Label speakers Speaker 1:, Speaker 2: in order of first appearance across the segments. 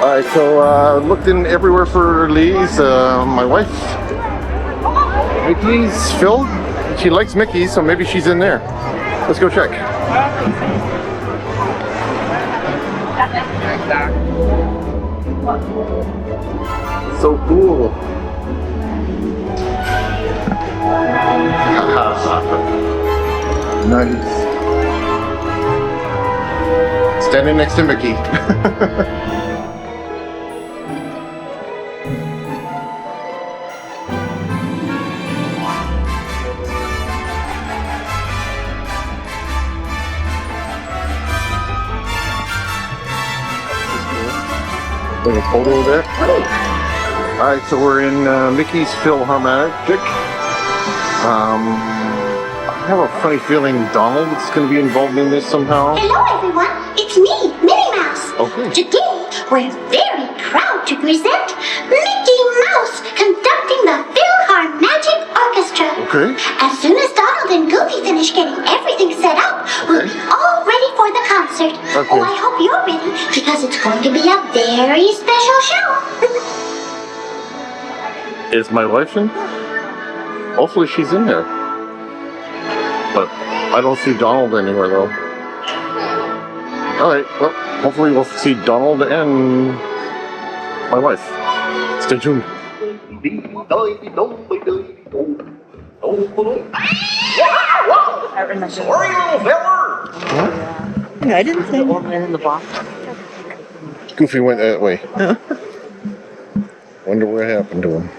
Speaker 1: Alright, so looked in everywhere for Lee's, my wife. Mickey's filled. She likes Mickey, so maybe she's in there. Let's go check. So cool. Nice. Standing next to Mickey. Take a photo of that. Alright, so we're in Mickey's PhilharMagic. I have a funny feeling Donald is going to be involved in this somehow.
Speaker 2: Hello everyone, it's me, Minnie Mouse.
Speaker 1: Okay.
Speaker 2: Today, we're very proud to present Mickey Mouse conducting the PhilharMagic Orchestra.
Speaker 1: Okay.
Speaker 2: As soon as Donald and Goofy finish getting everything set up, we'll be all ready for the concert.
Speaker 1: Okay.
Speaker 2: Oh, I hope you're ready, because it's going to be a very special show.
Speaker 1: Is my wife in? Hopefully she's in there. But I don't see Donald anywhere though. Alright, well, hopefully we'll see Donald and my wife. Stay tuned.
Speaker 3: Sorry, little fella.
Speaker 1: What?
Speaker 4: I didn't say one in the box.
Speaker 1: Goofy went that way. Wonder what happened to him.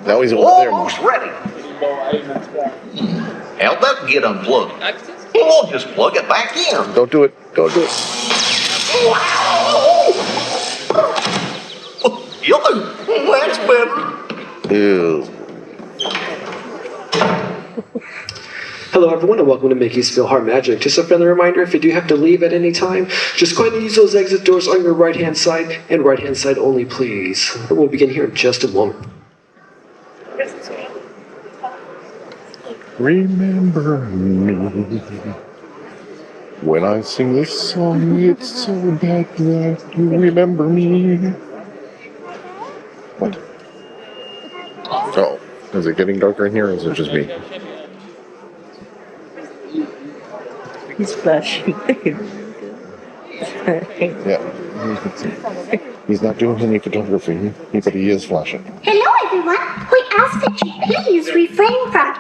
Speaker 1: Now he's over there.
Speaker 3: Almost ready. How'd that get unplugged? Well, I'll just plug it back in.
Speaker 1: Don't do it. Don't do it.
Speaker 3: Yo, that's better.
Speaker 1: Ew.
Speaker 5: Hello everyone and welcome to Mickey's PhilharMagic. Just a friendly reminder, if you do have to leave at any time, just go ahead and use those exit doors on your right hand side, and right hand side only please. And we'll begin here in just a moment.
Speaker 1: Remember me. When I sing this song, it's so bad that you remember me. What? Oh, is it getting darker in here, or is it just me?
Speaker 4: He's flashing.
Speaker 1: Yeah. He's not doing any photography, but he is flashing.
Speaker 2: Hello everyone, we ask that you please refrain from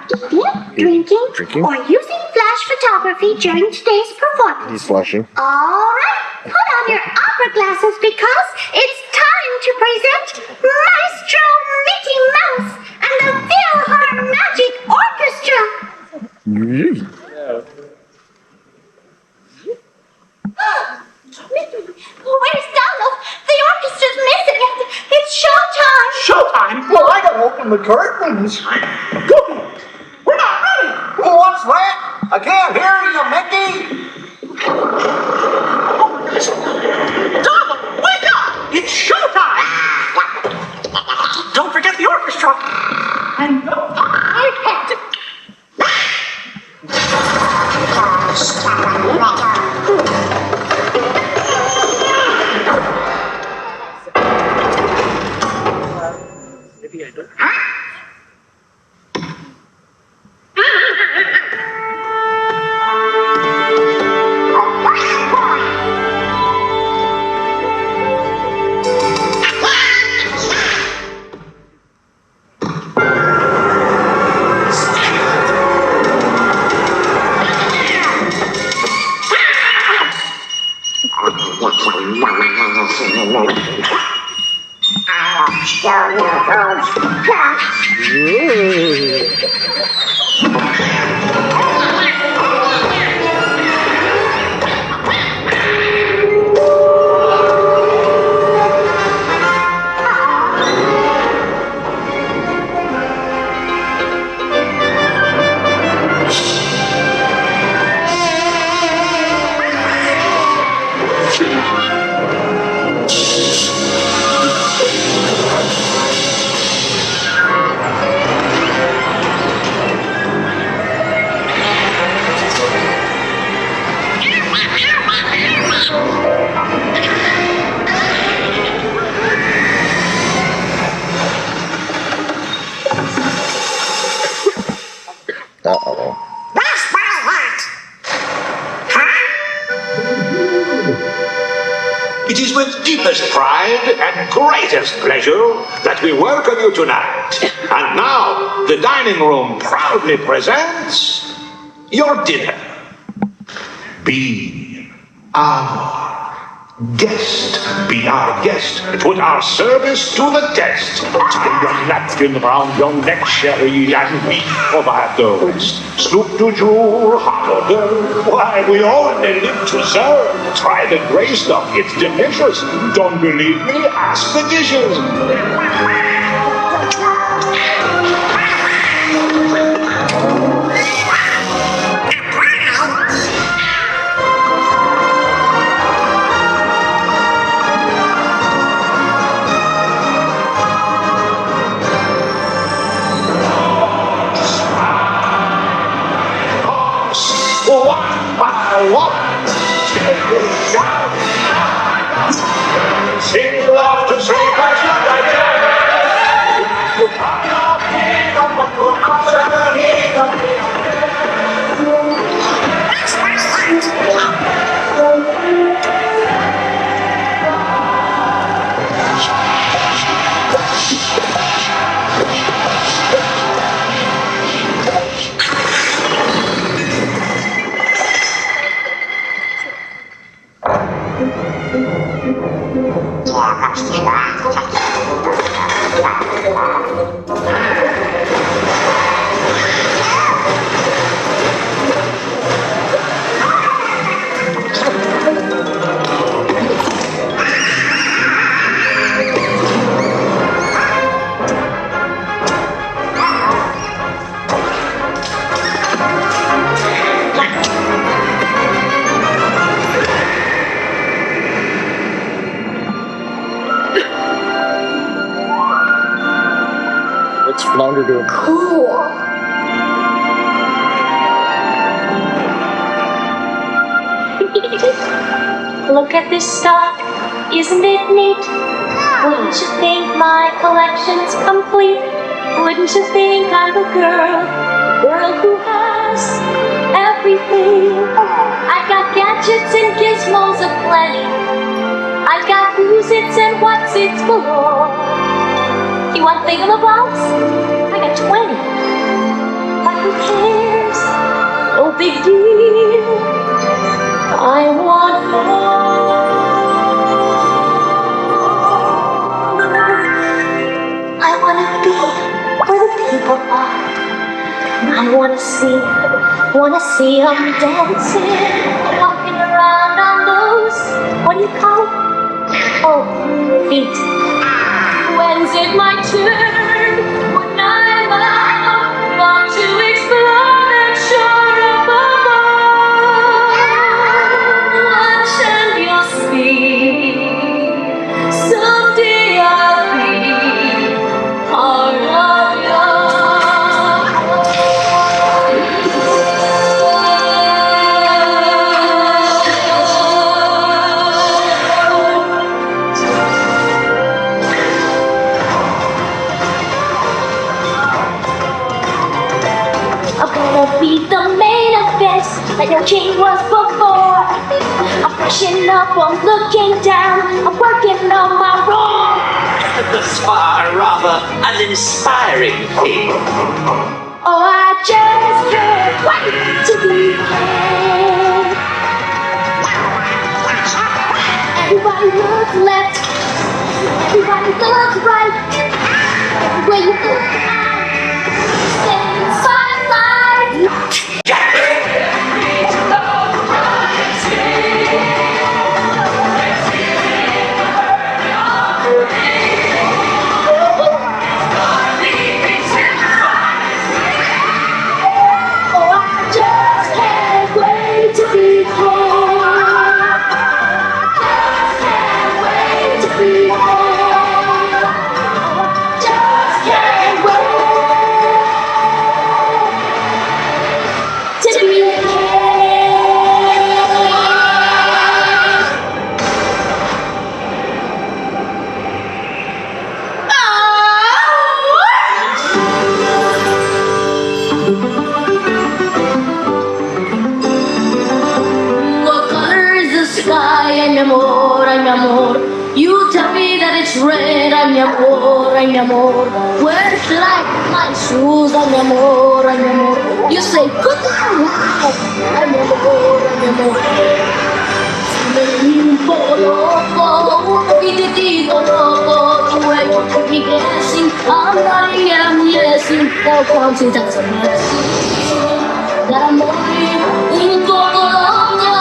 Speaker 2: eating, drinking, or using flash photography during today's performance.
Speaker 1: He's flashing.
Speaker 2: Alright, put on your opera glasses because it's time to present Maestro Mickey Mouse and the PhilharMagic Orchestra.
Speaker 1: Yeah.
Speaker 2: Mickey, where's Donald? The orchestra's missing it. It's showtime.
Speaker 3: Showtime? Well, I gotta open the curtains. Goofy, we're not ready. Well, what's that? I can't hear you, Mickey. Donald, wake up! It's showtime. Don't forget the orchestra. And I have to.
Speaker 6: It is with deepest pride and greatest pleasure that we welcome you tonight. And now, the dining room proudly presents your dinner. Be our guest. Be our guest. Put our service to the test. Tie your napkin round your neck, sherry, and beef for the rest. Soup du jour, hot hors d'oeuvre. Why, we only live to serve. Try the gray stuff. It's delicious. Don't believe me? Ask the dishes. Sing love to sing
Speaker 1: What's Flounder doing?
Speaker 2: Cool.
Speaker 7: Look at this stuff, isn't it neat? Wouldn't you think my collection's complete? Wouldn't you think I'm the girl who has everything? I've got gadgets and gizmos aplenty. I've got who's-its and what's-its galore. You want thingamabobs? I got 20. But who cares? No big deal. I want more. I want to be where the people are. I want to see them dancing, walking around on those, what do you call them? Oh, feet. When's it my turn? When I'm allowed to explore that shore above? Watch and you'll see. Someday I'll be part of your be the main event like no king was before. I'm pushing up, I'm looking down, I'm working on my role.
Speaker 8: Thus far, rather uninspiring thing.
Speaker 7: Oh, I just can't wait to be king. Everybody look left, everybody look right. Everywhere you look, I'm standing side by side. Just can't wait.
Speaker 9: amor. You tell me that it's red, ay mi amor, ay mi amor. Where should I put my shoes, ay mi amor, ay mi amor. You say goodbye, wow, ay mi amor, ay mi amor. Un poco loco, un poquitito loco, the way you keep me guessing. I'm nodding and I'm guessing. Now come to that's a blessing. That I'm only un poco loco.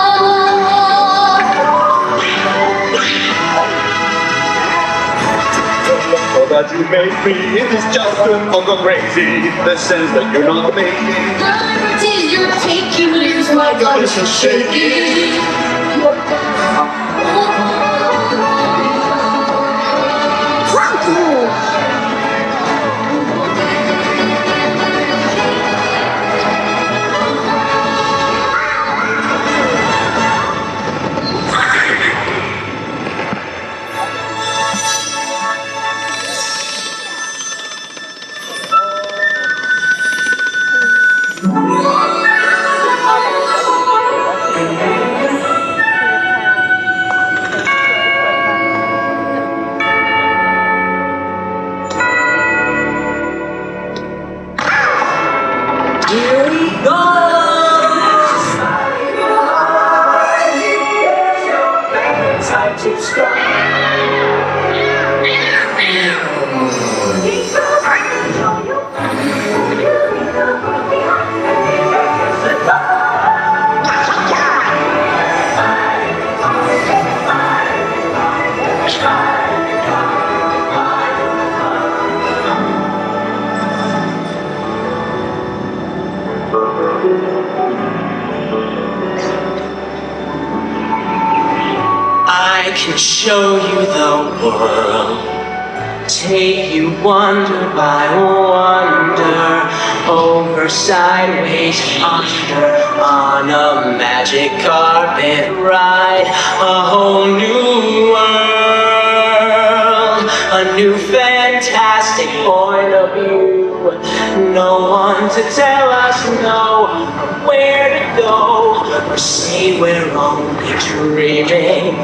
Speaker 6: Oh, that you made me, it is just a poco crazy. The sense that you're not making.
Speaker 9: The liberties you're taking leaves my body so shaky.
Speaker 8: Here we go. Time to start. I can show you the world, take you wonder by wonder, over, sideways, under, on a magic carpet ride, a whole new world, a new fantastic point of view. No one to tell us no, or where to go, or say we're only dreaming.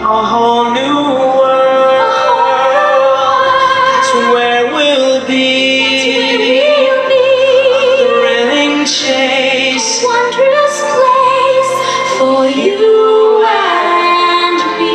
Speaker 8: A whole new world, that's where we'll be. A thrilling chase,
Speaker 9: Wondrous place for you and me.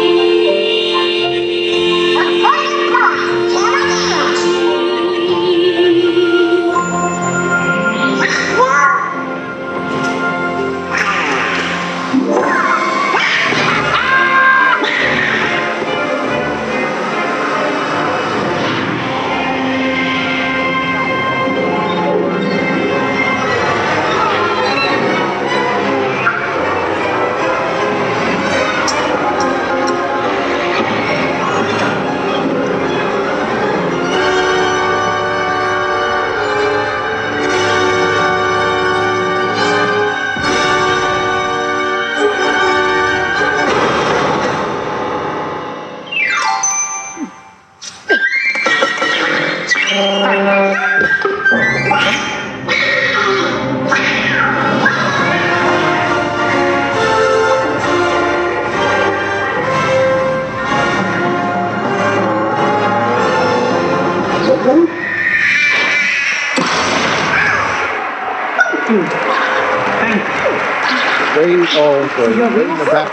Speaker 1: Way, way in the back.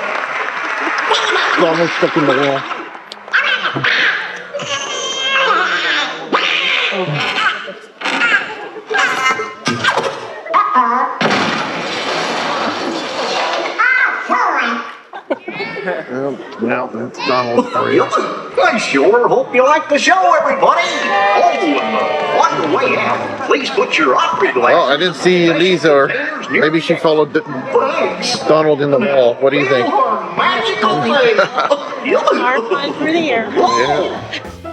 Speaker 1: Donald stuck in the wall. Well, that's Donald for you.
Speaker 3: I sure hope you like the show, everybody. Oh, and on your way out, please put your opera glasses.
Speaker 1: Well, I didn't see Lisa, or maybe she followed Donald in the wall. What do you think?
Speaker 3: Magical thing.
Speaker 4: Our fun through the air.
Speaker 1: Yeah.